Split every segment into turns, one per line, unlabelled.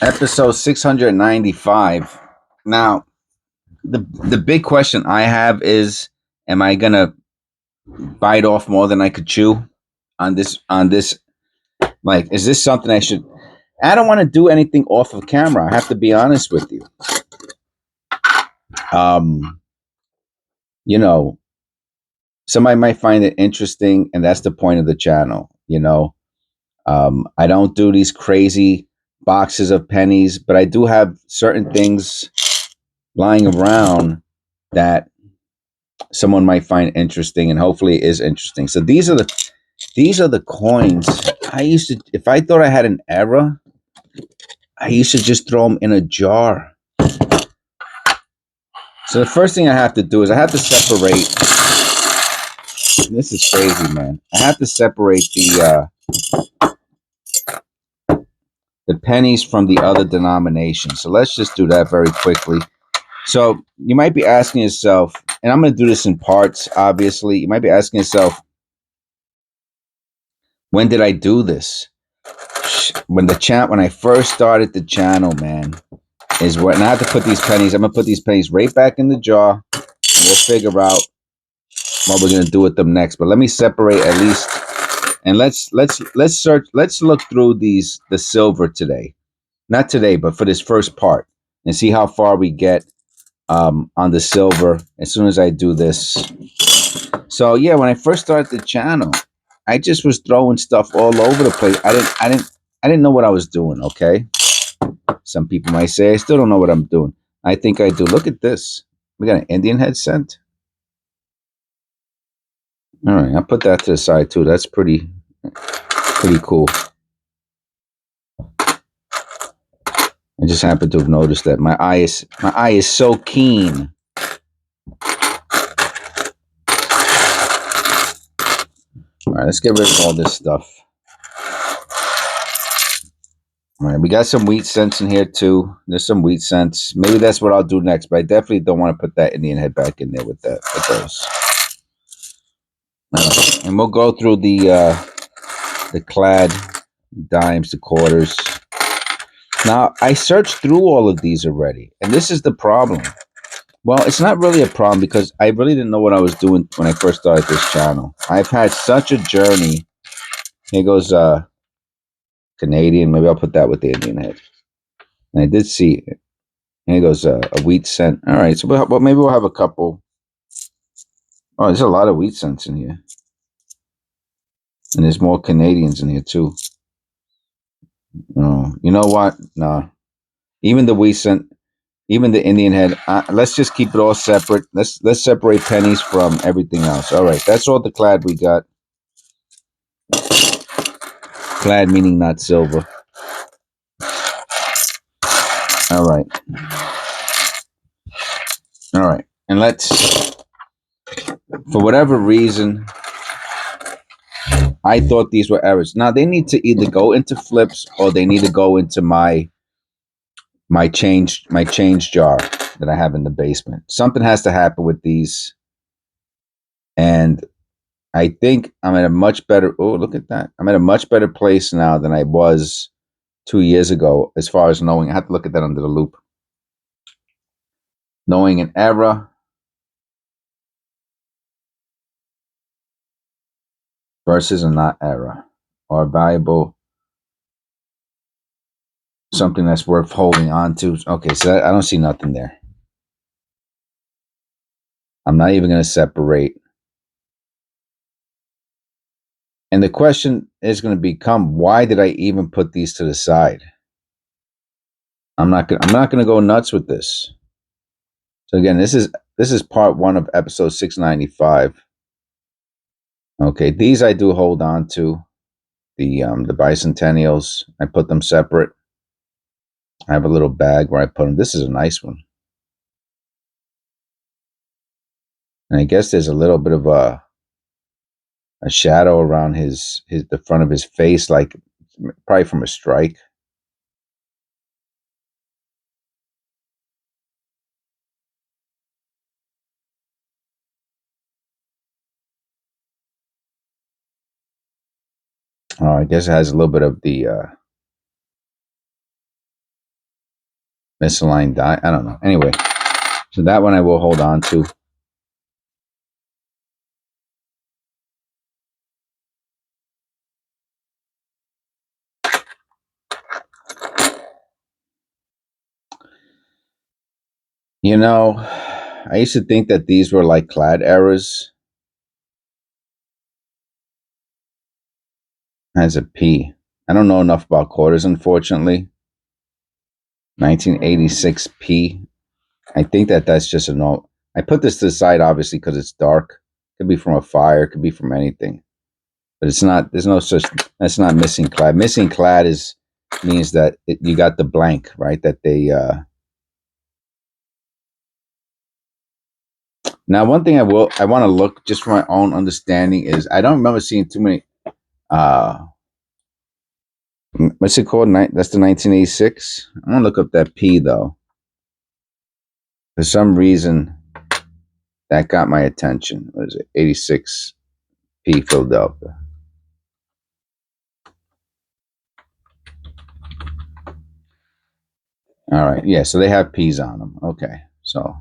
Episode 695. Now, the big question I have is, am I gonna bite off more than I could chew on this? Like, is this something I should? I don't want to do anything off of camera. I have to be honest with you. Um, you know, somebody might find it interesting, and that's the point of the channel. I don't do these crazy boxes of pennies, but I do have certain things lying around that someone might find interesting, and hopefully it is interesting. So these are the coins. I used to, if I thought I had an error, I used to just throw them in a jar. So the first thing I have to do is I have to separate. This is crazy, man. I have to separate the pennies from the other denominations. So let's just do that very quickly. So you might be asking yourself, and I'm going to do this in parts, obviously. You might be asking yourself, when did I do this? When I first started the channel, man, is when I have to put these pennies. I'm gonna put these pennies right back in the jar, and we'll figure out what we're gonna do with them next. But let me separate at least, and let's search. Let's look through the silver today, not today, but for this first part, and see how far we get on the silver as soon as I do this. So yeah, when I first started the channel, I just was throwing stuff all over the place. I didn't know what I was doing. Okay, some people might say I still don't know what I'm doing. I think I do. Look at this. We got an Indian head scent. All right, I'll put that to the side too. That's pretty cool. I just happened to have noticed that my eye is so keen. All right, let's get rid of all this stuff. All right, we got some wheat scents in here too. There's some wheat scents. Maybe that's what I'll do next, but I definitely don't want to put that Indian head back in there with those. All right, and we'll go through the clad dimes, the quarters. Now, I searched through all of these already, and this is the problem. Well, it's not really a problem because I really didn't know what I was doing when I first started this channel. I've had such a journey. Here goes Canadian. Maybe I'll put that with the Indian head. And I did see it. Here goes a wheat scent. All right, so well, maybe we'll have a couple. Oh, there's a lot of wheat scents in here. And there's more Canadians in here too. Oh, you know what? No. Even the wheat scent, even the Indian head. Let's just keep it all separate. Let's separate pennies from everything else. All right, that's all the clad we got. Clad meaning not silver. All right, all right, and let's. For whatever reason, I thought these were errors. Now they need to either go into flips or they need to go into my change jar that I have in the basement. Something has to happen with these, and I think I'm at a much better. Oh, look at that! I'm at a much better place now than I was 2 years ago, as far as knowing. I have to look at that under the loop. Knowing an error versus a not error, or valuable, something that's worth holding on to. Okay, so I don't see nothing there. I'm not even going to separate. And the question is going to become, why did I even put these to the side? I'm not going to go nuts with this. So again, this is part 1 of episode 695. Okay, these I do hold on to. The bicentennials, I put them separate. I have a little bag where I put them. This is a nice one. And I guess there's a little bit of a shadow around the front of his face, like probably from a strike. I guess it has a little bit of Misaligned die. I don't know. Anyway, so that one I will hold on to. You know, I used to think that these were like clad errors. Has a P. I don't know enough about quarters, unfortunately. 1986 P. I think that that's just a no. I put this to the side, obviously, because it's dark. Could be from a fire. Could be from anything. But it's not. There's no such. That's not missing clad. Missing clad means that you got the blank, right? That they. Now, one thing I want to look just for my own understanding is I don't remember seeing too many. Uh, what's it called? That's the 1986. I'm gonna look up that P though. For some reason, that got my attention. What is it? 86 P Philadelphia. All right. Yeah. So they have P's on them. Okay. So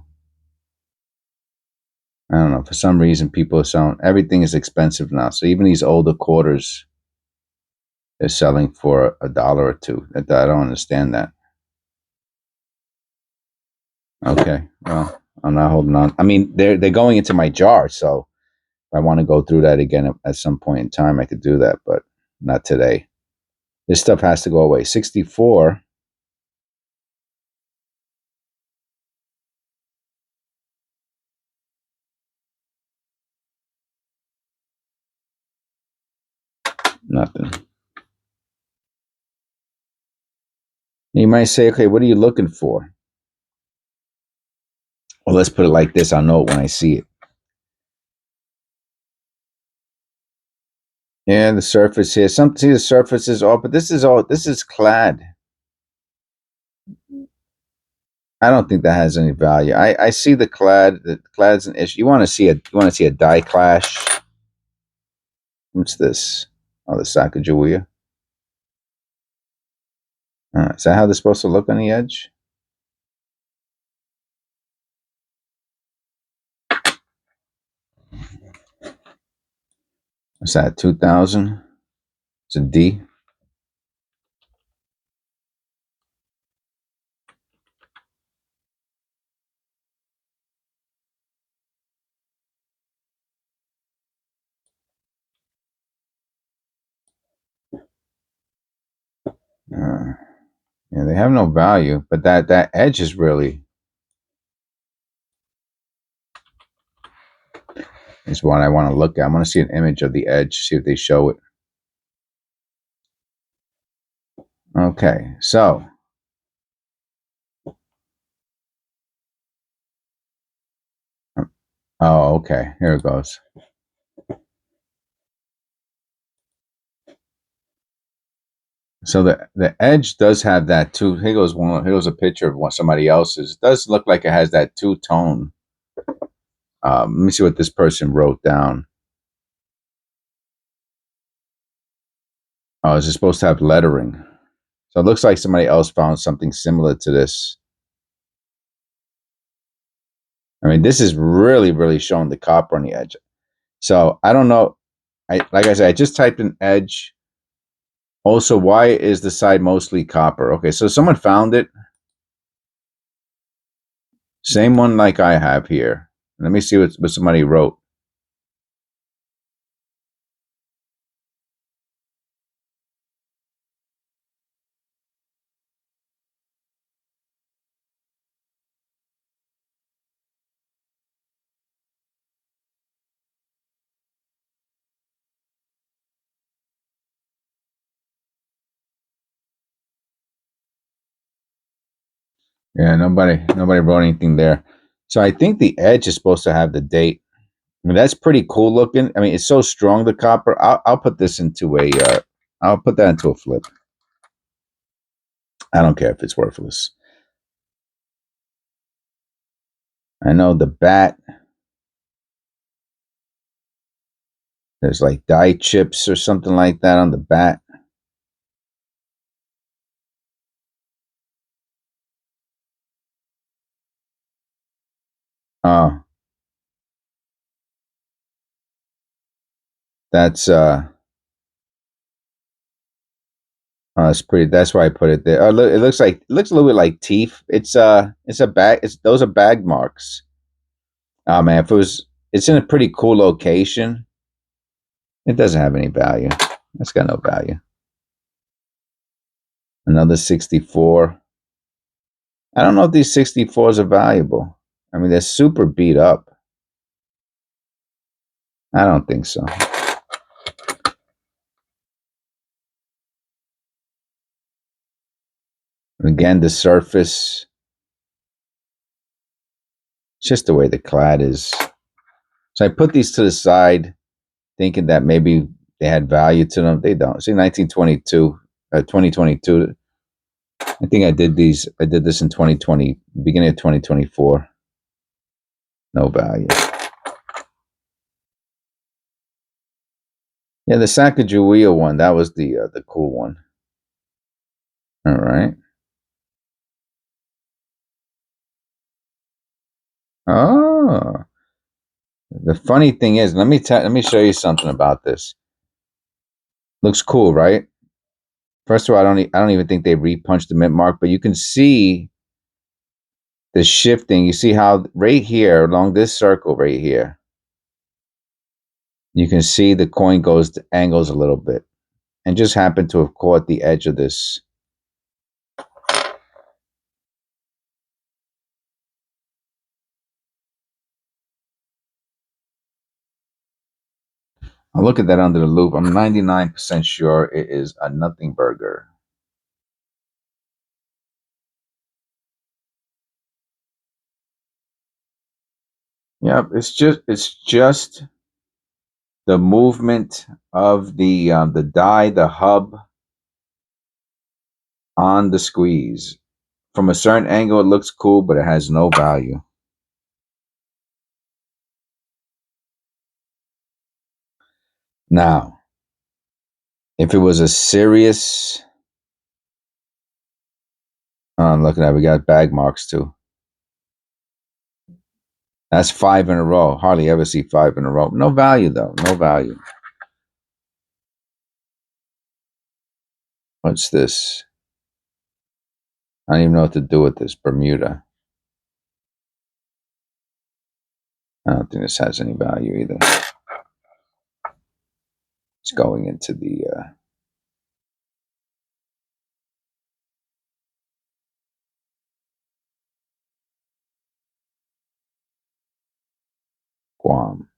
I don't know. For some reason, people are selling. Everything is expensive now. So even these older quarters, they're selling for $1 or $2. I don't understand that. Okay. Well, I'm not holding on. I mean, they're going into my jar. So if I want to go through that again at some point in time, I could do that, but not today. This stuff has to go away. 64. Nothing. You might say, okay, what are you looking for? Well, let's put it like this. I'll know it when I see it. Yeah, the surface here. See the surface is all, but this is clad. I don't think that has any value. I see the clad. The clad's an issue. You want to see a die clash. What's this? Oh, the Sacagawea. Is that how they're supposed to look on the edge? What's that? 2000. It's a D. Yeah, they have no value, but that edge is really is what I want to look at. I want to see an image of the edge, see if they show it. Okay, so oh, okay, here it goes. So the edge does have that too. Here goes one. Here goes a picture of somebody else's. It does look like it has that two tone. Let me see what this person wrote down. Oh, is it supposed to have lettering? So it looks like somebody else found something similar to this. I mean, this is really, really showing the copper on the edge. So I don't know. Like I said, I just typed in edge. Also, why is the side mostly copper? Okay, so someone found it. Same one like I have here. Let me see what somebody wrote. Yeah, nobody wrote anything there. So I think the edge is supposed to have the date. I mean, that's pretty cool looking. I mean, it's so strong, the copper. I'll put this into a. I'll put that into a flip. I don't care if it's worthless. I know the bat. There's like dye chips or something like that on the bat. Oh, that's it's pretty. That's why I put it there. Look, it looks a little bit like teeth. It's a bag. It's those are bag marks. Oh man, if it was, it's in a pretty cool location. It doesn't have any value. It's got no value. Another 64. I don't know if these 64s are valuable. I mean, they're super beat up. I don't think so. Again, the surface, it's just the way the clad is. So I put these to the side, thinking that maybe they had value to them. They don't. See, 1922, 2022. I think I did these. I did this in 2020, beginning of 2024. No value. Yeah, the Sacagawea one. That was the cool one. All right. Oh, the funny thing is, let me show you something about this. Looks cool, right? First of all, I don't even think they repunched the mint mark, but you can see the shifting. You see how right here along this circle right here, you can see the coin goes to angles a little bit, and just happened to have caught the edge of this. I'll look at that under the loop. I'm 99% sure it is a nothing burger. Yep, it's just the movement of the die, the hub on the squeeze. From a certain angle, it looks cool, but it has no value. Now, if it was a serious, I'm looking at, we got bag marks too. That's 5 in a row. Hardly ever see 5 in a row. No value though. No value. What's this? I don't even know what to do with this. Bermuda. I don't think this has any value either. It's going into the Guam.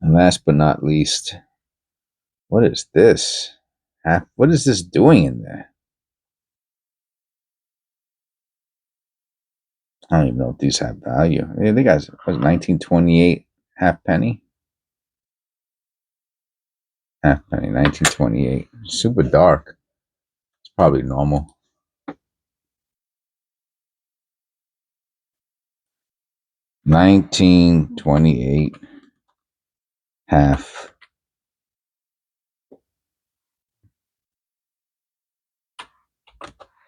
And last but not least, what is this? What is this doing in there? I don't even know if these have value. I think guys was 1928 half penny. Half penny, 1928. Super dark. It's probably normal. 1928 half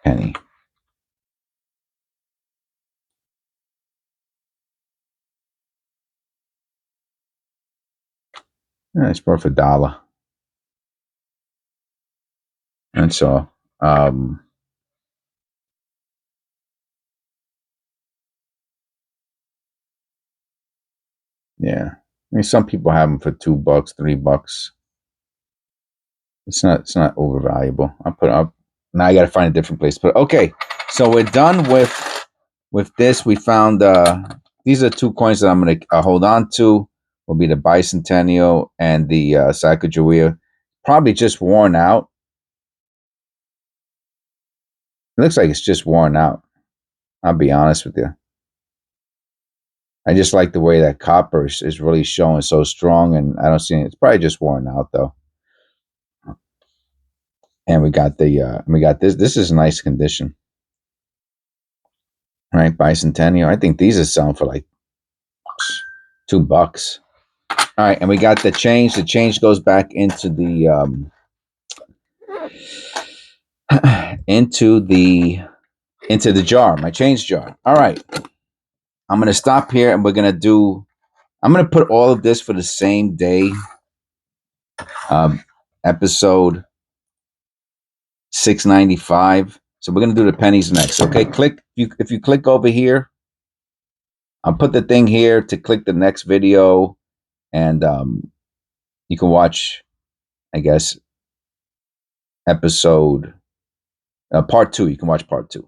penny. Yeah, it's worth $1. And so, yeah. I mean, some people have them for $2, $3. It's not overvaluable. I'll put it up. Now I got to find a different place to put it. Okay, so we're done with this. We found these are 2 coins that I'm gonna hold on to. Will be the Bicentennial and the Sacagawea. Probably just worn out. It looks like it's just worn out. I'll be honest with you. I just like the way that copper is really showing so strong, and I don't see it. It's probably just worn out though. And we got this. This is nice condition, right? Bicentennial. I think these are selling for like $2. All right, and we got the change. The change goes back into the into the jar, my change jar. All right, I'm gonna stop here, and we're gonna do. I'm gonna put all of this for the same day. Episode 695. So we're gonna do the pennies next. Okay, if you click over here, I'll put the thing here to click the next video, and you can watch, I guess, episode part 2. You can watch part 2.